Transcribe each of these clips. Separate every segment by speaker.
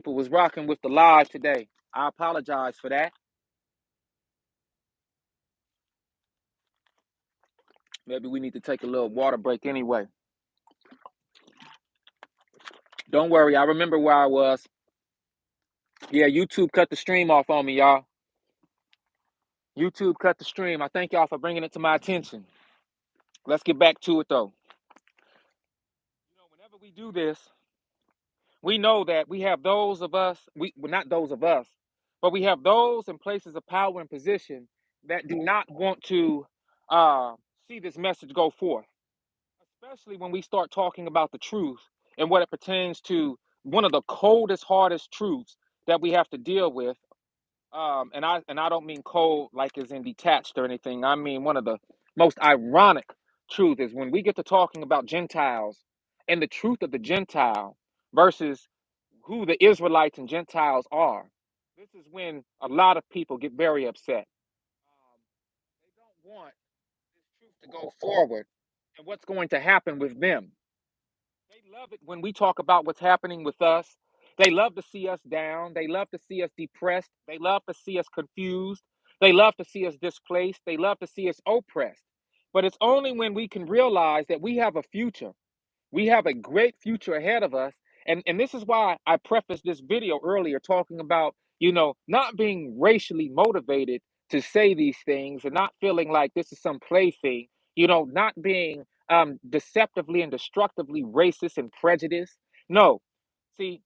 Speaker 1: People was rocking with the live today. I apologize for that. Maybe we need to take a little water break anyway. Don't worry, I remember where I was. Yeah, YouTube cut the stream off on me, y'all. YouTube cut the stream. I thank y'all for bringing it to my attention. Let's get back to it though. Whenever we do this, we know that we have those of us, well, not those of us, but we have those in places of power and position that do not want to uh, see this message go forth, especially when we start talking about the truth and what it pertains to one of the coldest, hardest truths that we have to deal with. And I don't mean cold like as in detached or anything. I mean one of the most ironic truth is when we get to talking about Gentiles and the truth of the Gentile versus who the Israelites and Gentiles are. This is when a lot of people get very upset. They don't want this truth to go forward and what's going to happen with them. They love it when we talk about what's happening with us. They love to see us down. They love to see us depressed. They love to see us confused. They love to see us displaced. They love to see us oppressed. But it's only when we can realize that we have a future. We have a great future ahead of us. And this is why I prefaced this video earlier talking about, not being racially motivated to say these things and not feeling like this is some plaything, not being deceptively and destructively racist and prejudiced. No. See,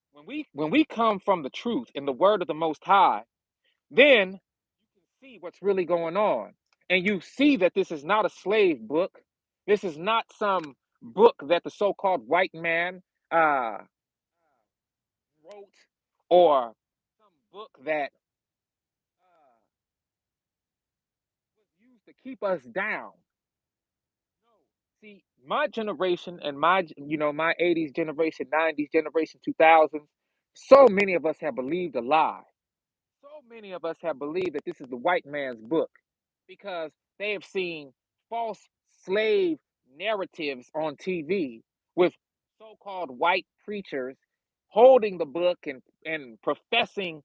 Speaker 1: when we come from the truth and the word of the Most High, then you can see what's really going on. And you see that this is not a slave book. This is not some book that the so-called white man uh, wrote, or some book that was used to keep us down. No. See, my generation and my 80s generation, 90s generation, 2000s, so many of us have believed a lie. So many of us have believed that this is the white man's book because they have seen false slave narratives on TV with so-called white preachers holding the book and professing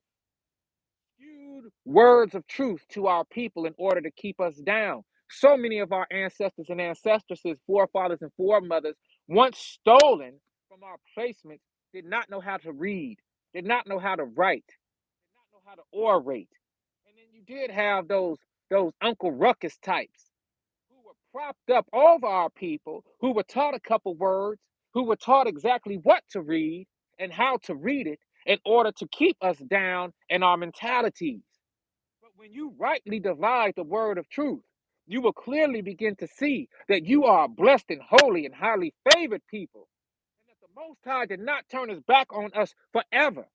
Speaker 1: skewed words of truth to our people in order to keep us down. So many of our ancestors and ancestresses, forefathers and foremothers, once stolen from our placements, did not know how to read, did not know how to write, did not know how to orate. And then you did have those Uncle Ruckus types who were propped up over our people, who were taught a couple words, who were taught exactly what to read and how to read it in order to keep us down in our mentalities. But when you rightly divide the word of truth, you will clearly begin to see that you are a blessed and holy and highly favored people, and that the Most High did not turn his back on us forever,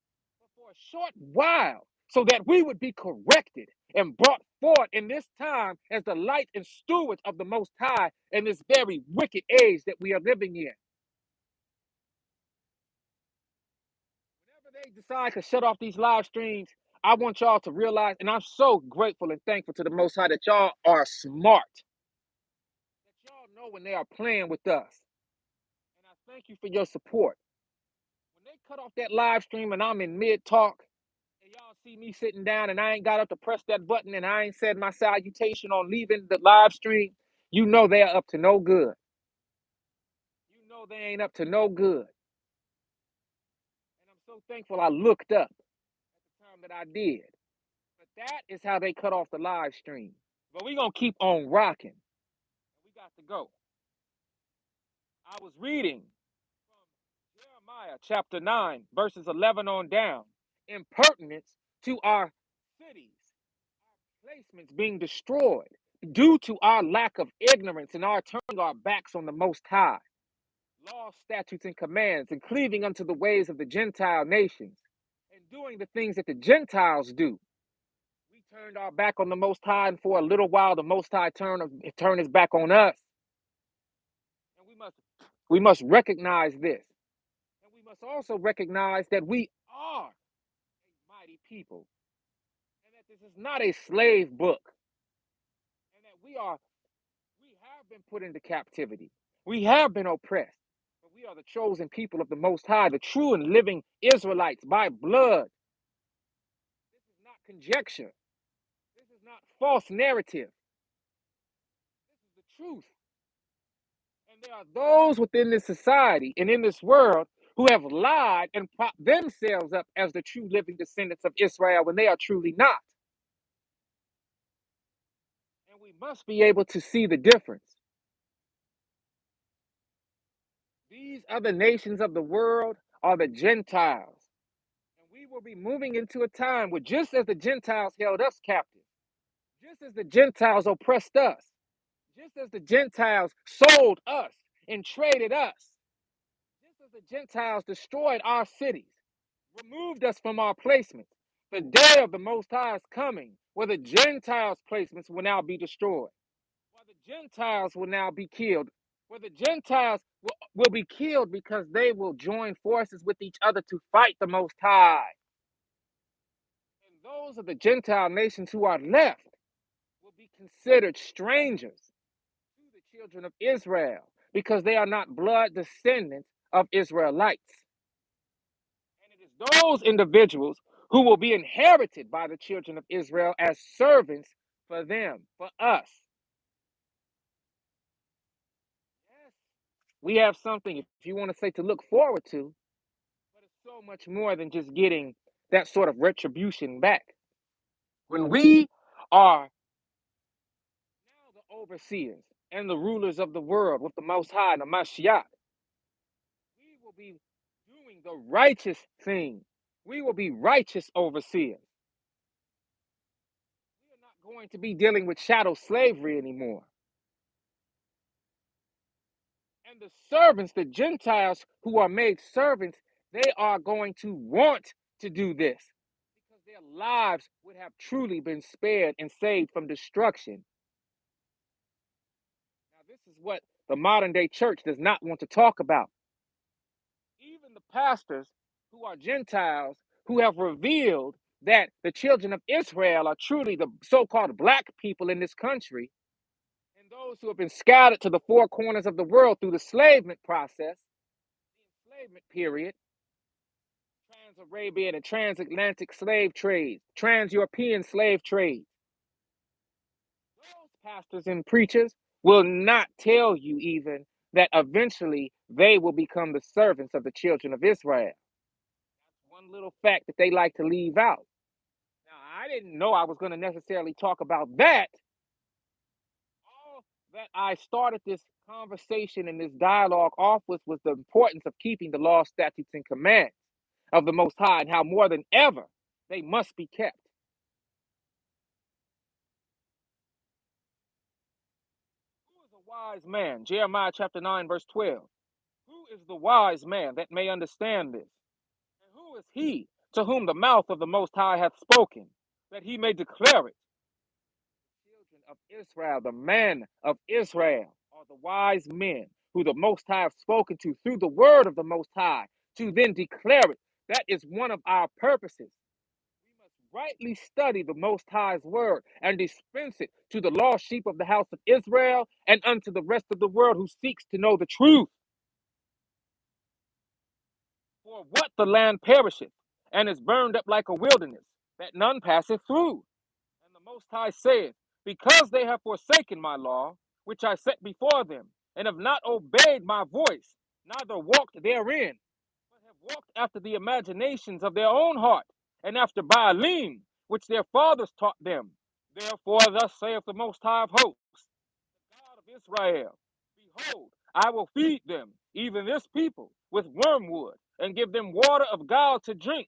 Speaker 1: but for a short while, so that we would be corrected and brought forth in this time as the light and stewards of the Most High in this very wicked age that we are living in. Whenever they decide to shut off these live streams, I want y'all to realize, and I'm so grateful and thankful to the Most High that y'all are smart, that y'all know when they are playing with us. And I thank you for your support. When they cut off that live stream and I'm in mid talk, and y'all see me sitting down and I ain't got up to press that button and I ain't said my salutation on leaving the live stream, you know they're up to no good. You know they ain't up to no good. And I'm so thankful I looked up at the time that I did. But that is how they cut off the live stream. But we're going to keep on rocking. We got to go. I was reading from Jeremiah chapter 9, verses 11 on down. Impertinence to our cities, our placements being destroyed due to our lack of ignorance and our turning our backs on the Most High. Laws, statutes, and commands, and cleaving unto the ways of the Gentile nations, and doing the things that the Gentiles do. We turned our back on the Most High, and for a little while, the Most High turned his back on us. And we must recognize this. And we must also recognize that we are a mighty people, and that this is not a slave book, and that we have been put into captivity. We have been oppressed. We are the chosen people of the Most High, the true and living Israelites by blood. This is not conjecture. This is not false narrative. This is the truth. And there are those within this society and in this world who have lied and propped themselves up as the true living descendants of Israel when they are truly not. And we must be able to see the difference. These other nations of the world are the Gentiles. And we will be moving into a time where just as the Gentiles held us captive, just as the Gentiles oppressed us, just as the Gentiles sold us and traded us, just as the Gentiles destroyed our cities, removed us from our placements, the day of the Most High is coming where the Gentiles' placements will now be destroyed, where the Gentiles will now be killed, where the Gentiles will be killed because they will join forces with each other to fight the Most High. And those of the Gentile nations who are left will be considered strangers to the children of Israel because they are not blood descendants of Israelites. And it is those individuals who will be inherited by the children of Israel as servants for them, for us. Yes, we have something, if you want to say, to look forward to, but it's so much more than just getting that sort of retribution back. When we are now the overseers and the rulers of the world with the Most High, the Mashiach, we will be doing the righteous thing. We will be righteous overseers. We are not going to be dealing with shadow slavery anymore. And the servants, the Gentiles who are made servants, they are going to want to do this because their lives would have truly been spared and saved from destruction. Now, this is what the modern day church does not want to talk about. Even the pastors who are Gentiles who have revealed that the children of Israel are truly the so called black people in this country, and those who have been scattered to the four corners of the world through the enslavement process, the enslavement period, trans-Arabian and transatlantic slave trades, trans-European slave trade. Those pastors and preachers will not tell you even that eventually they will become the servants of the children of Israel. That's one little fact that they like to leave out. Now, I didn't know I was going to necessarily talk about that. All that I started this conversation and this dialogue off with was the importance of keeping the law, statutes, and commands of the Most High and how more than ever they must be kept. Who is a wise man? Jeremiah chapter 9, verse 12. Who is the wise man that may understand this? And who is he to whom the mouth of the Most High hath spoken, that he may declare it? The children of Israel, the men of Israel, are the wise men who the Most High have spoken to through the word of the Most High to then declare it. That is one of our purposes. We must rightly study the Most High's word and dispense it to the lost sheep of the house of Israel and unto the rest of the world who seeks to know the truth. For what the land perisheth and is burned up like a wilderness, that none passeth through. And the Most High saith, because they have forsaken my law, which I set before them, and have not obeyed my voice, neither walked therein, but have walked after the imaginations of their own heart, and after Baalim, which their fathers taught them. Therefore, thus saith the Most High of hosts, the God of Israel, behold, I will feed them, even this people, with wormwood, and give them water of gall to drink.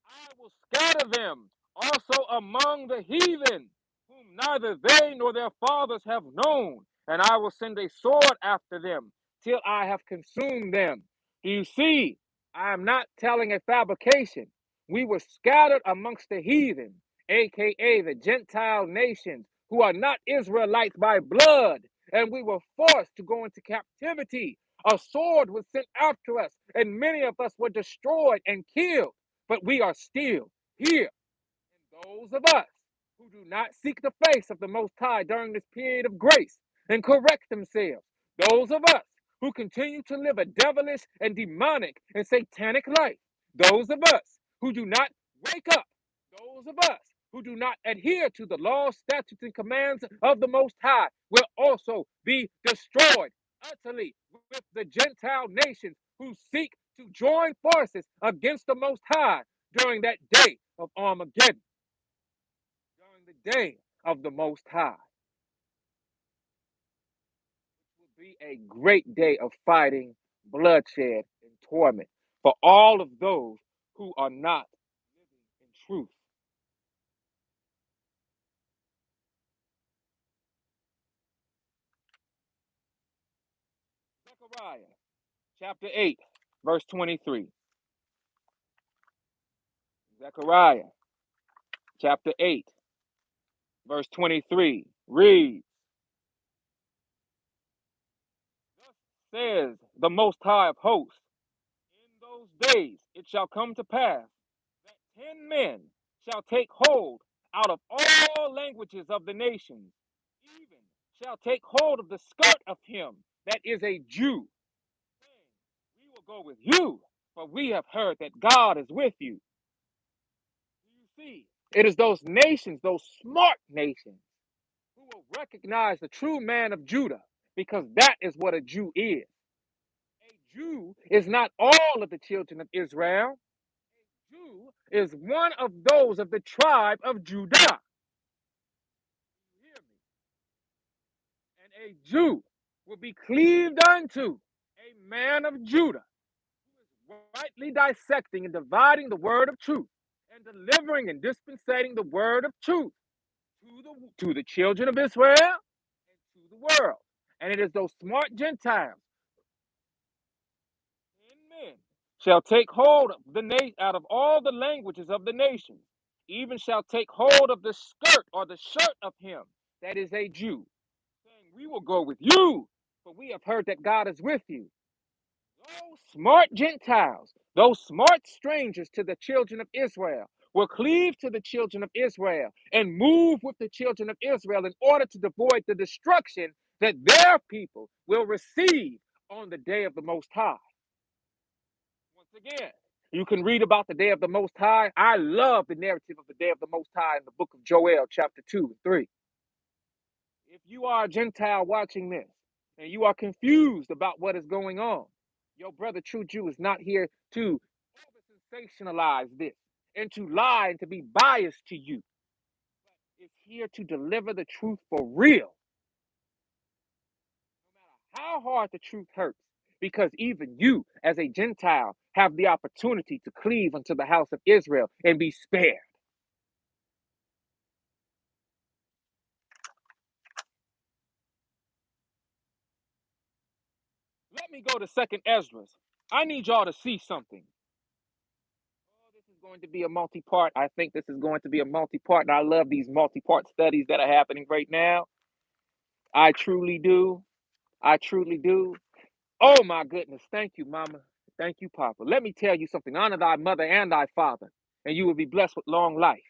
Speaker 1: I will scatter them also among the heathen, whom neither they nor their fathers have known, and I will send a sword after them, till I have consumed them. Do you see? I am not telling a fabrication. We were scattered amongst the heathen, aka the Gentile nations, who are not Israelites by blood, and we were forced to go into captivity. A sword was sent after us, and many of us were destroyed and killed, but we are still here. And those of us who do not seek the face of the Most High during this period of grace and correct themselves, those of us who continue to live a devilish and demonic and satanic life. Those of us who do not wake up, those of us who do not adhere to the laws, statutes, and commands of the Most High will also be destroyed utterly with the Gentile nations who seek to join forces against the Most High during that day of Armageddon, during the day of the Most High. It will be a great day of fighting, bloodshed, and torment for all of those who are not living in truth. Zechariah chapter 8, verse 23. Zechariah chapter 8, verse 23 reads, "Thus says the Most High of hosts, in those days it shall come to pass that 10 men shall take hold out of all languages of the nations, even shall take hold of the skirt of him that is a Jew, saying, we will go with you, for we have heard that God is with you." You see, it is those nations, those smart nations, who will recognize the true man of Judah, because that is what a Jew is. A Jew is not all of the children of Israel. A Jew is one of those of the tribe of Judah. You hear me? And a Jew will be cleaved unto a man of Judah, who is rightly dissecting and dividing the word of truth, and delivering and dispensating the word of truth to the children of Israel and to the world. And it is those smart Gentiles, 10 men, shall take hold of out of all the languages of the nations, even shall take hold of the skirt or the shirt of him that is a Jew, saying, we will go with you, for we have heard that God is with you. Those smart Gentiles, those smart strangers to the children of Israel, will cleave to the children of Israel and move with the children of Israel in order to avoid the destruction that their people will receive on the day of the Most High. Once again, you can read about the day of the Most High. I love the narrative of the day of the Most High in the book of Joel, chapter 2 and 3. If you are a Gentile watching this and you are confused about what is going on, your brother True Jew is not here to sensationalize this and to lie and to be biased to you. It's here to deliver the truth for real. No matter how hard the truth hurts, because even you, as a Gentile, have the opportunity to cleave unto the house of Israel and be spared. Let me go to 2nd Ezra. I need y'all to see something. This is going to be a multi-part. I think this is going to be a multi-part, and I love these multi-part studies that are happening right now. I truly do. I truly do. Oh my goodness. Thank you, Mama. Thank you, Papa. Let me tell you something. Honor thy mother and thy father, and you will be blessed with long life.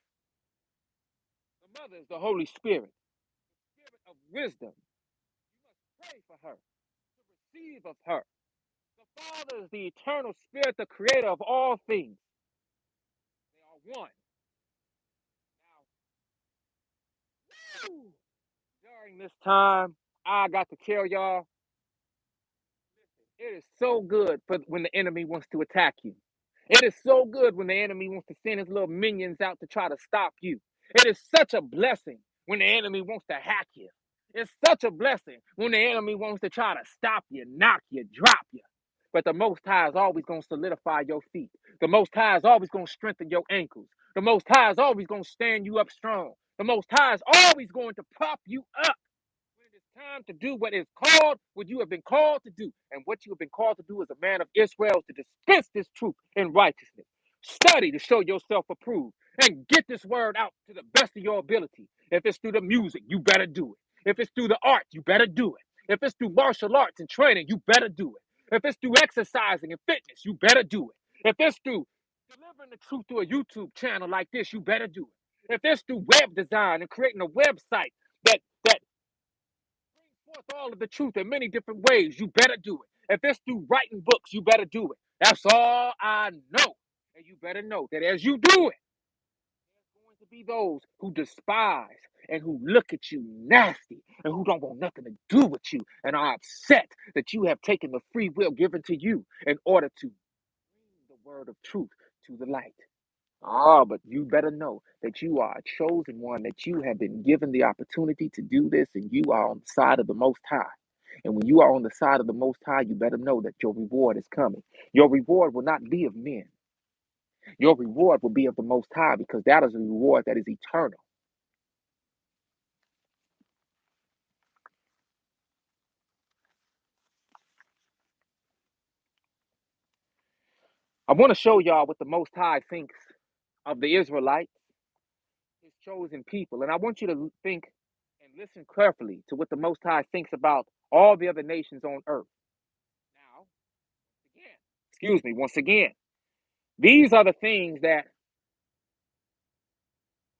Speaker 1: The mother is the Holy Spirit, the spirit of wisdom. You must pray for her, to receive of her. The Father is the eternal spirit, the creator of all things. They are one. Now, during this time, I got to tell y'all, it is so good for when the enemy wants to attack you. It is so good when the enemy wants to send his little minions out to try to stop you. It is such a blessing when the enemy wants to hack you. It's such a blessing when the enemy wants to try to stop you, knock you, drop you. But the Most High is always going to solidify your feet. The Most High is always going to strengthen your ankles. The Most High is always going to stand you up strong. The Most High is always going to prop you up when it is time to do what is called, what you have been called to do. And what you have been called to do as a man of Israel is to dispense this truth in righteousness. Study to show yourself approved and get this word out to the best of your ability. If it's through the music, you better do it. If it's through the art, you better do it. If it's through martial arts and training, you better do it. If it's through exercising and fitness, you better do it. If it's through delivering the truth through a YouTube channel like this, you better do it. If it's through web design and creating a website that brings forth all of the truth in many different ways, you better do it. If it's through writing books, you better do it. That's all I know. And you better know that as you do it, there's going to be those who despise and who look at you nasty and who don't want nothing to do with you and are upset that you have taken the free will given to you in order to bring the word of truth to the light. Ah, but you better know that you are a chosen one, that you have been given the opportunity to do this, and you are on the side of the Most High. And when you are on the side of the Most High, you better know that your reward is coming. Your reward will not be of men. Your reward will be of the Most High because that is a reward that is eternal. I want to show y'all what the Most High thinks of the Israelites, his chosen people. And I want you to think and listen carefully to what the Most High thinks about all the other nations on earth. Now, again, excuse me, once again, these are the things that,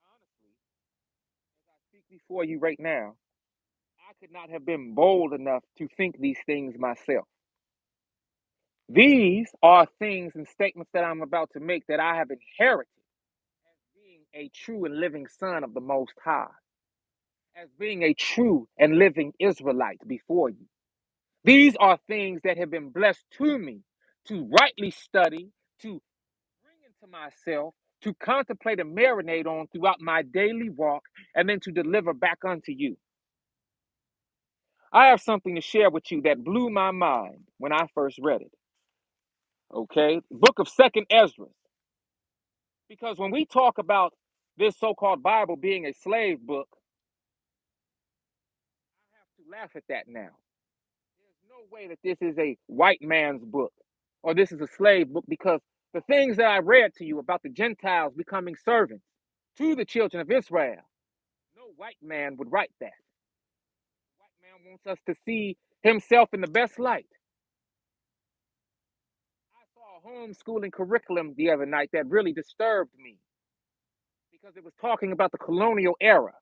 Speaker 1: honestly, as I speak before you right now, I could not have been bold enough to think these things myself. These are things and statements that I'm about to make that I have inherited as being a true and living son of the Most High, as being a true and living Israelite before you. These are things that have been blessed to me to rightly study, to bring into myself, to contemplate and marinate on throughout my daily walk, and then to deliver back unto you. I have something to share with you that blew my mind when I first read it. Okay, book of Second Ezra. Because when we talk about this so-called Bible being a slave book, I have to laugh at that now. There's no way that this is a white man's book or this is a slave book because the things that I read to you about the Gentiles becoming servants to the children of Israel, no white man would write that. The white man wants us to see himself in the best light. I saw a homeschooling curriculum the other night that really disturbed me because it was talking about the colonial era.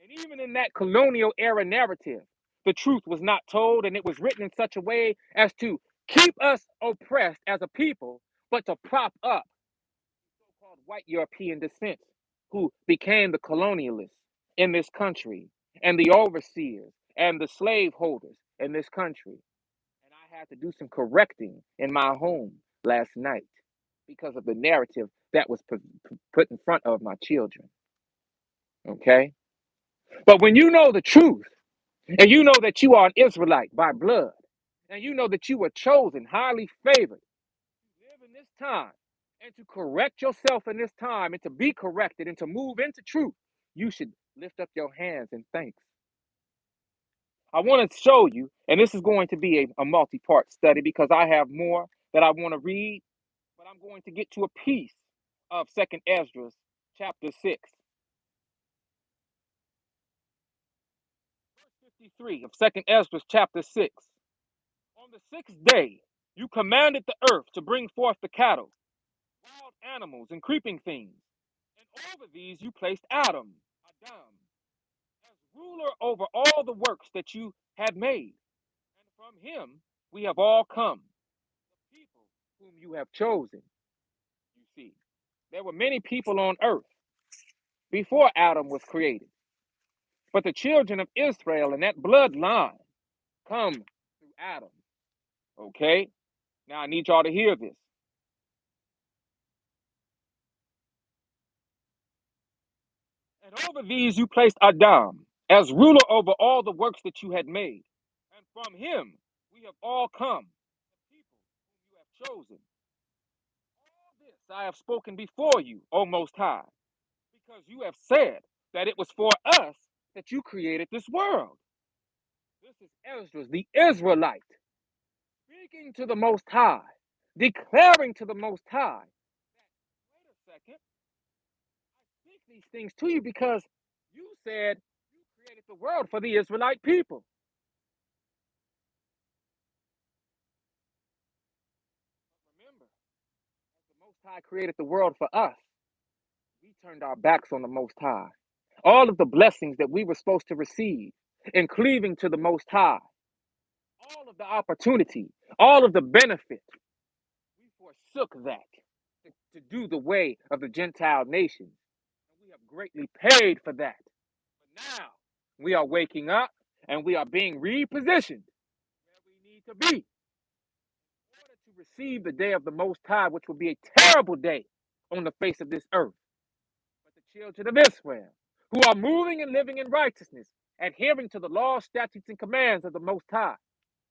Speaker 1: And even in that colonial era narrative, the truth was not told, and it was written in such a way as to keep us oppressed as a people, but to prop up so-called white European descent who became the colonialists in this country and the overseers and the slaveholders in this country. And I had to do some correcting in my home last night because of the narrative that was put in front of my children. Okay? But when you know the truth, and you know that you are an Israelite by blood, and you know that you were chosen, highly favored, to live in this time, and to correct yourself in this time, and to be corrected, and to move into truth, you should lift up your hands in thanks. I want to show you, and this is going to be a multi-part study because I have more that I want to read, but I'm going to get to a piece of Second Ezra, chapter 6, verse 53 of Second Ezra, chapter 6. On the sixth day, you commanded the earth to bring forth the cattle, wild animals, and creeping things. And over these you placed Adam, as ruler over all the works that you had made. And from him we have all come, the people whom you have chosen. You see, there were many people on earth before Adam was created. But the children of Israel and that bloodline come through Adam. Okay? Now I need y'all to hear this. And over these you placed Adam as ruler over all the works that you had made. And from him we have all come, the people whom you have chosen. All this I have spoken before you, O Most High, because you have said that it was for us that you created this world. This is Ezra, the Israelite, speaking to the Most High, declaring to the Most High that, wait a second, I speak these things to you because you said you created the world for the Israelite people. Remember, as the Most High created the world for us, we turned our backs on the Most High. All of the blessings that we were supposed to receive in cleaving to the Most High, all of the opportunity, all of the benefit. We forsook that to do the way of the Gentile nations. We have greatly paid for that. But now we are waking up and we are being repositioned where we need to be in order to receive the day of the Most High, which will be a terrible day on the face of this earth. But the children of Israel, who are moving and living in righteousness, adhering to the laws, statutes, and commands of the Most High,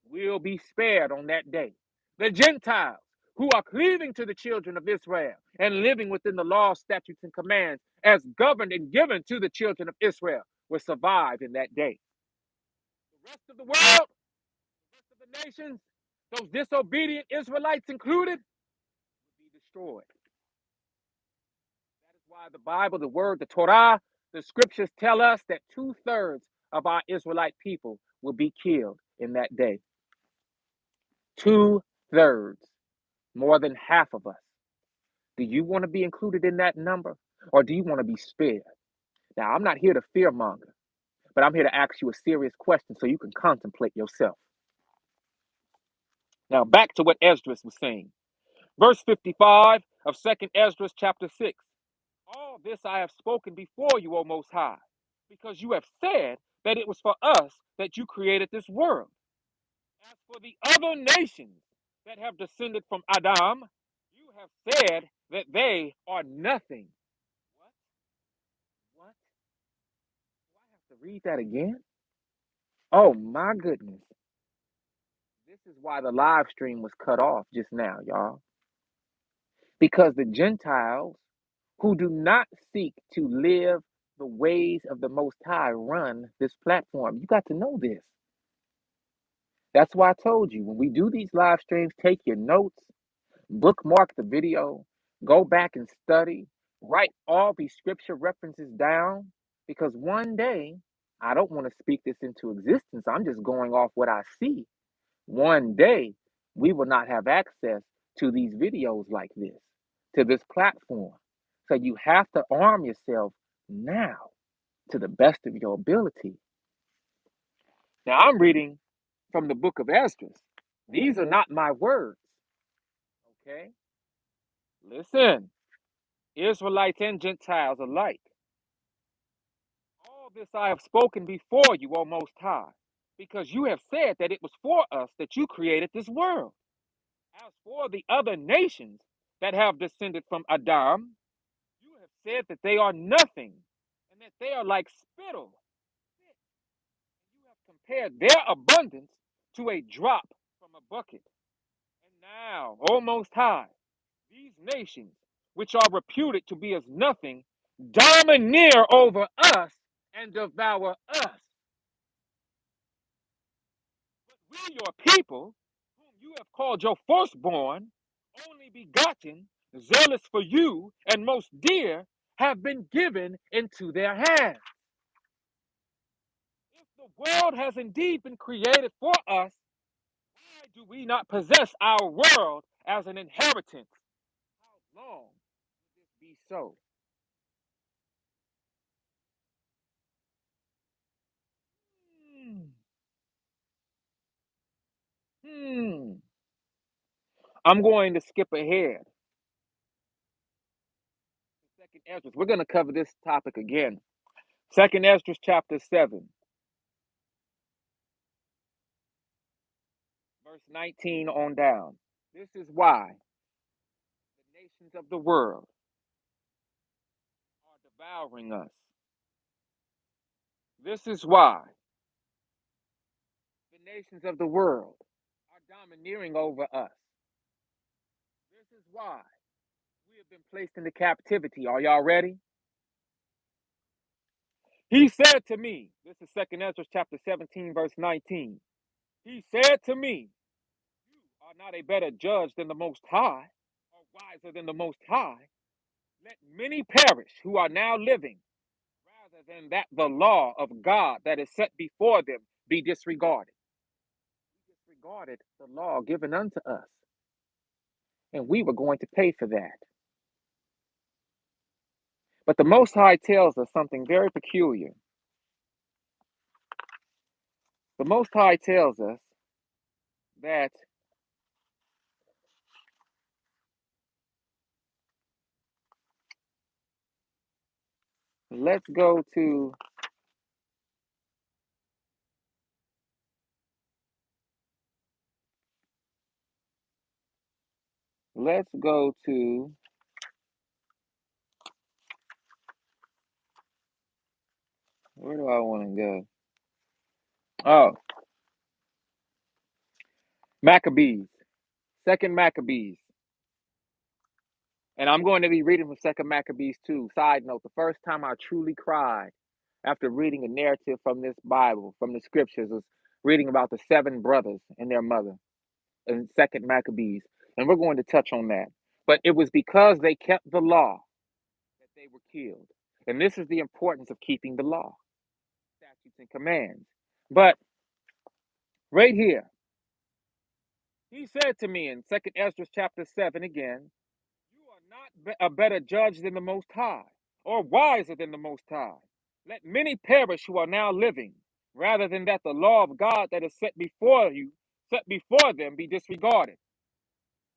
Speaker 1: will be spared on that day. The Gentiles, who are cleaving to the children of Israel and living within the laws, statutes, and commands as governed and given to the children of Israel, will survive in that day. The rest of the world, the rest of the nations, those disobedient Israelites included, will be destroyed. That is why the Bible, the Word, the Torah, the scriptures tell us that 2/3 of our Israelite people will be killed in that day. 2/3, more than half of us. Do you want to be included in that number, or do you want to be spared? Now, I'm not here to fearmonger, but I'm here to ask you a serious question so you can contemplate yourself. Now, back to what Esdras was saying. Verse 55 of 2nd Esdras chapter 6. All this I have spoken before you, O Most High, because you have said that it was for us that you created this world. As for the other nations that have descended from Adam, you have said that they are nothing. What? What? Do I have to read that again? Oh my goodness. This is why the live stream was cut off just now, y'all. Because the Gentiles who do not seek to live the ways of the Most High run this platform. You got to know this. That's why I told you when we do these live streams, take your notes, bookmark the video, go back and study, write all these scripture references down, because one day, I don't want to speak this into existence. I'm just going off what I see. One day, we will not have access to these videos like this, to this platform. So you have to arm yourself now to the best of your ability. Now, I'm reading from the book of Ezra. These are not my words. Okay? Listen, Israelites and Gentiles alike. All this I have spoken before you, O Most High, because you have said that it was for us that you created this world. As for the other nations that have descended from Adam, you have said that they are nothing and that they are like spittle. You have compared their abundance to a drop from a bucket. And now, O Most High, these nations, which are reputed to be as nothing, domineer over us and devour us. But we, your people, whom you have called your firstborn, only begotten, zealous for you, and most dear, have been given into their hands. If the world has indeed been created for us, why do we not possess our world as an inheritance? How long will this be so? Hmm. Hmm. I'm going to skip ahead. Second Esdras. We're going to cover this topic again. Second Esdras chapter 7, verse 19 on down. This is why the nations of the world are devouring us. This is why the nations of the world are domineering over us. This is why we have been placed into captivity. Are y'all ready? He said to me, this is Second Ezra chapter 17, verse 19. He said to me, you are not a better judge than the Most High, or wiser than the Most High. Let many perish who are now living, rather than that the law of God that is set before them be disregarded. We disregarded the law given unto us, and we were going to pay for that. But the Most High tells us something very peculiar. The Most High tells us that let's go to let's go to where do I want to go? Oh, Maccabees, Second Maccabees. And I'm going to be reading from Second Maccabees too. Side note, the first time I truly cried after reading a narrative from this Bible, from the scriptures, was reading about the seven brothers and their mother in Second Maccabees. And we're going to touch on that. But it was because they kept the law that they were killed. And this is the importance of keeping the law, statutes, and commands. But right here, he said to me in Second Ezra chapter 7 again, you are not a better judge than the Most High, or wiser than the Most High. Let many perish who are now living, rather than that the law of God that is set before them, be disregarded.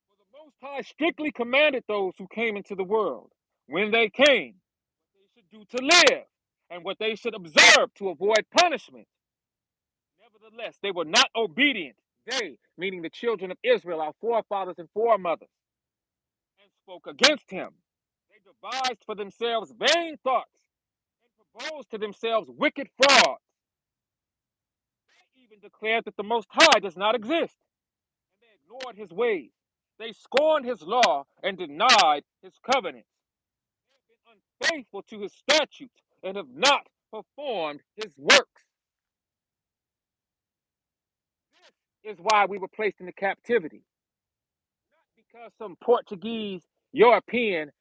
Speaker 1: For the Most High strictly commanded those who came into the world, when they came, what they should do to live, and what they should observe to avoid punishment. Nevertheless, they were not obedient. They, meaning the children of Israel, our forefathers and foremothers, and spoke against him. They devised for themselves vain thoughts and proposed to themselves wicked frauds. They even declared that the Most High does not exist, and they ignored his ways. They scorned his law and denied his covenants. They have been unfaithful to his statutes and have not performed his works. This is why we were placed into captivity. Not because some Portuguese European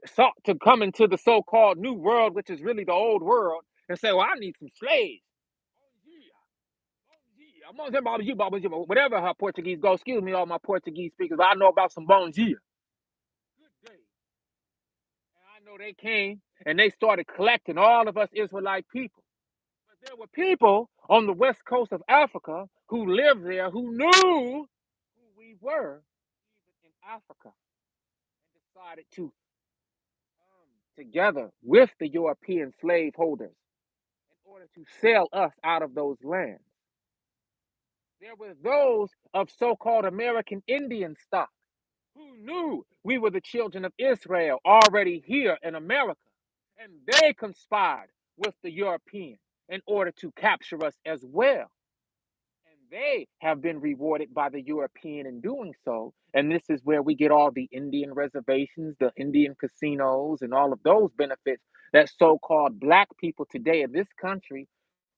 Speaker 1: sought to come into the so-called new world, which is really the old world, and say, well, I need some slaves. Whatever her Portuguese go, excuse me, all my Portuguese speakers, but I know about some bom dia. Good day. And I know they came and they started collecting all of us Israelite people. But there were people on the west coast of Africa who lived there who knew who we were, even in Africa, and decided to come together with the European slaveholders in order to sell us out of those lands. There were those of so-called American Indian stock who knew we were the children of Israel already here in America, and they conspired with the European in order to capture us as well. And they have been rewarded by the European in doing so. And this is where we get all the Indian reservations, the Indian casinos, and all of those benefits that so-called black people today in this country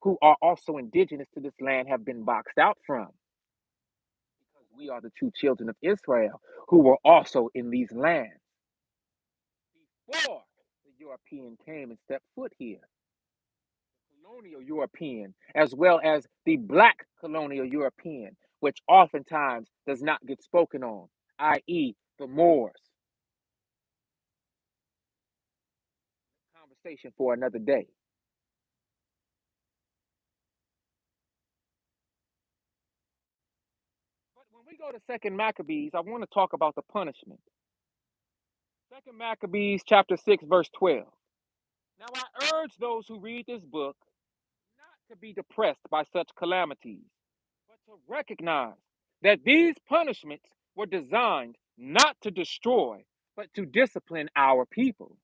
Speaker 1: who are also indigenous to this land have been boxed out from. Because we are the true children of Israel who were also in these lands before the European came and stepped foot here. The colonial European, as well as the black colonial European, which oftentimes does not get spoken on, i.e., the Moors. Conversation for another day. But when we go to Second Maccabees, I want to talk about the punishment. Second Maccabees chapter 6, verse 12. Now I urge those who read this book not to be depressed by such calamities, but to recognize that these punishments were designed not to destroy, but to discipline our people.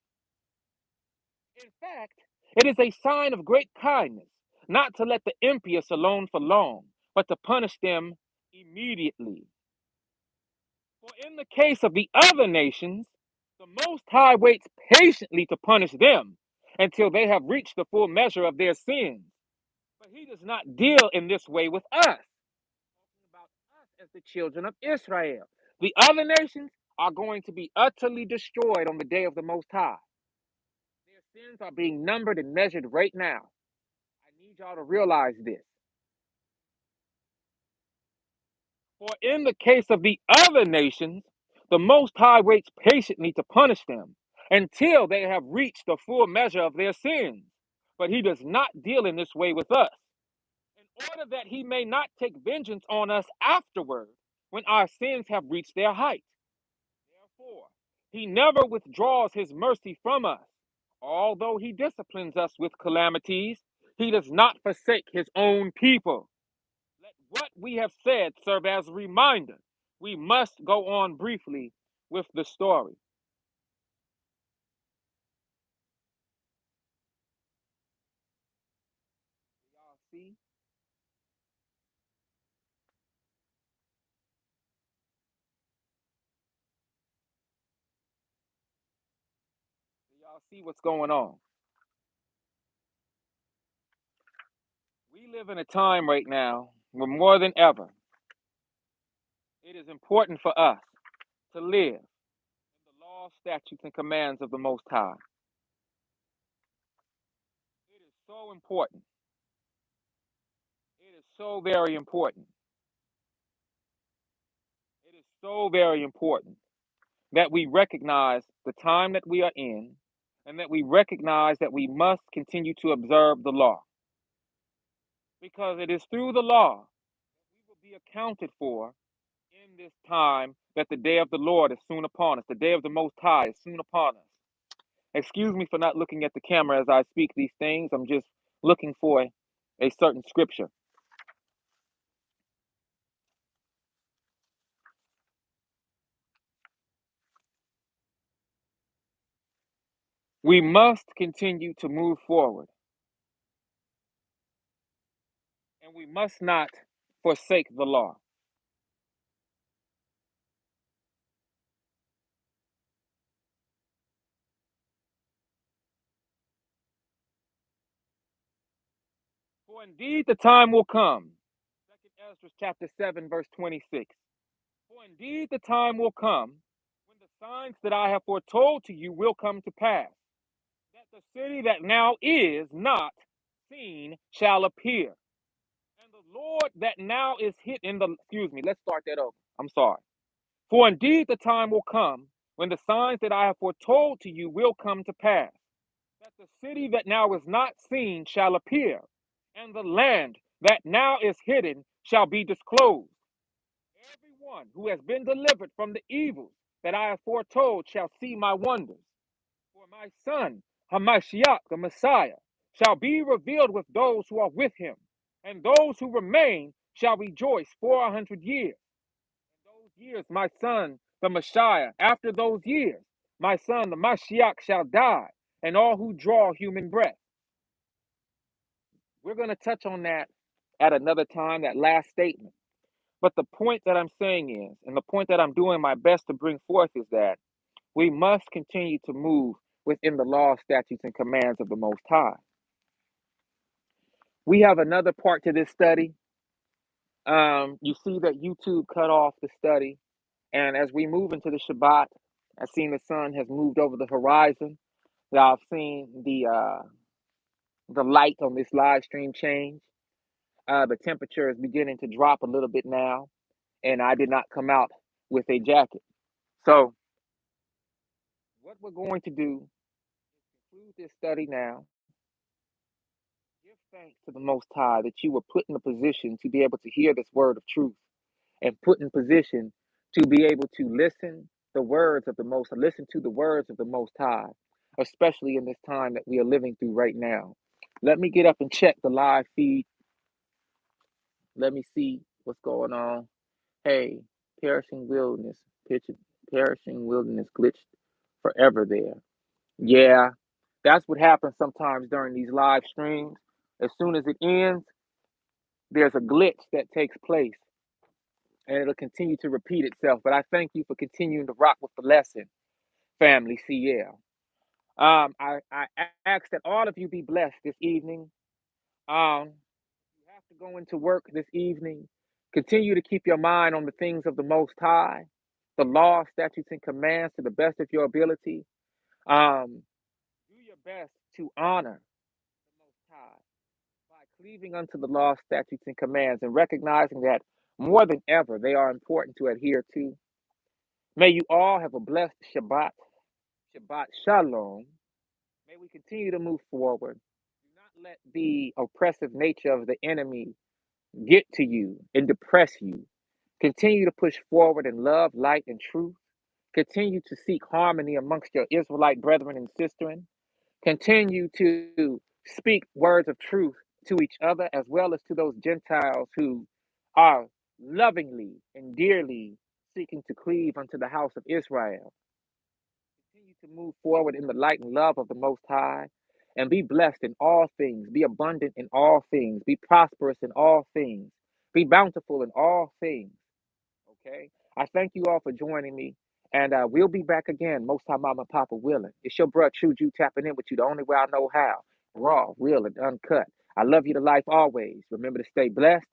Speaker 1: In fact, it is a sign of great kindness not to let the impious alone for long, but to punish them immediately. For in the case of the other nations, the Most High waits patiently to punish them until they have reached the full measure of their sins. But he does not deal in this way with us. Talking about us as the children of Israel. The other nations are going to be utterly destroyed on the day of the Most High. Their sins are being numbered and measured right now. I need y'all to realize this. For in the case of the other nations, the Most High waits patiently to punish them until they have reached the full measure of their sins. But he does not deal in this way with us. In order that he may not take vengeance on us afterward when our sins have reached their height. Therefore, he never withdraws his mercy from us. Although he disciplines us with calamities, he does not forsake his own people. Let what we have said serve as a reminder. We must go on briefly with the story. Y'all see? Y'all see what's going on? We live in a time right now where more than ever, it is important for us to live in the laws, statutes, and commands of the Most High. It is so important. It is so very important. It is so very important that we recognize the time that we are in and that we recognize that we must continue to observe the law. Because it is through the law we will be accounted for in this time that the day of the Lord is soon upon us. The day of the Most High is soon upon us. Excuse me for not looking at the camera as I speak these things. I'm just looking for a certain scripture. We must continue to move forward, and we must not forsake the law. For indeed the time will come. 2 Ezra chapter 7, verse 26. For indeed the time will come when the signs that I have foretold to you will come to pass, that the city that now is not seen shall appear. And the Lord that now is hid in the, excuse me, let's start that over. I'm sorry. For indeed the time will come when the signs that I have foretold to you will come to pass, that the city that now is not seen shall appear, and the land that now is hidden shall be disclosed. Everyone who has been delivered from the evils that I have foretold shall see my wonders. For my son, Hamashiach, the Messiah, shall be revealed with those who are with him, and those who remain shall rejoice 400 years. Those years, my son, the Messiah, after those years, my son, the Mashiach, shall die, and all who draw human breath. We're going to touch on that at another time, that last statement. But the point that I'm saying is, and the point that I'm doing my best to bring forth is that we must continue to move within the law, statutes, and commands of the Most High. We have another part to this study. You see that YouTube cut off the study, and as we move into the Shabbat, I've seen the sun has moved over the horizon. I've seen the light on this live stream change. The temperature is beginning to drop a little bit now, and I did not come out with a jacket. So, what we're going to do is conclude this study now. Give thanks to the Most High that you were put in a position to be able to hear this word of truth and put in position to be able to listen to the words of the Most High, especially in this time that we are living through right now. Let me get up and check the live feed. Let me see what's going on. Hey, perishing wilderness, perishing wilderness glitched forever there. Yeah, that's what happens sometimes during these live streams. As soon as it ends, there's a glitch that takes place and it'll continue to repeat itself. But I thank you for continuing to rock with the lesson, family CL. I ask that all of you be blessed this evening. You have to go into work this evening. Continue to keep your mind on the things of the Most High, the law, statutes, and commands to the best of your ability. Do your best to honor the Most High by cleaving unto the law, statutes, and commands and recognizing that more than ever they are important to adhere to. May you all have a blessed Shabbat. Shabbat Shalom. May we continue to move forward. Do not let the oppressive nature of the enemy get to you and depress you. Continue to push forward in love, light, and truth. Continue to seek harmony amongst your Israelite brethren and sistren. Continue to speak words of truth to each other as well as to those Gentiles who are lovingly and dearly seeking to cleave unto the house of Israel. Continue to move forward in the light and love of the Most High and be blessed in all things, be abundant in all things, be prosperous in all things, be bountiful in all things. Okay. I thank you all for joining me. And we'll be back again, most time Mama and Papa willing. It's your bro True Jew tapping in with you the only way I know how. Raw, real, and uncut. I love you to life always. Remember to stay blessed,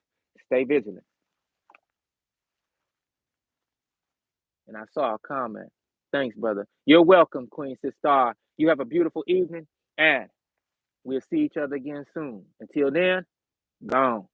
Speaker 1: stay vigilant. And I saw a comment. Thanks, brother. You're welcome, Queen Sister. You have a beautiful evening, and we'll see each other again soon. Until then, gone.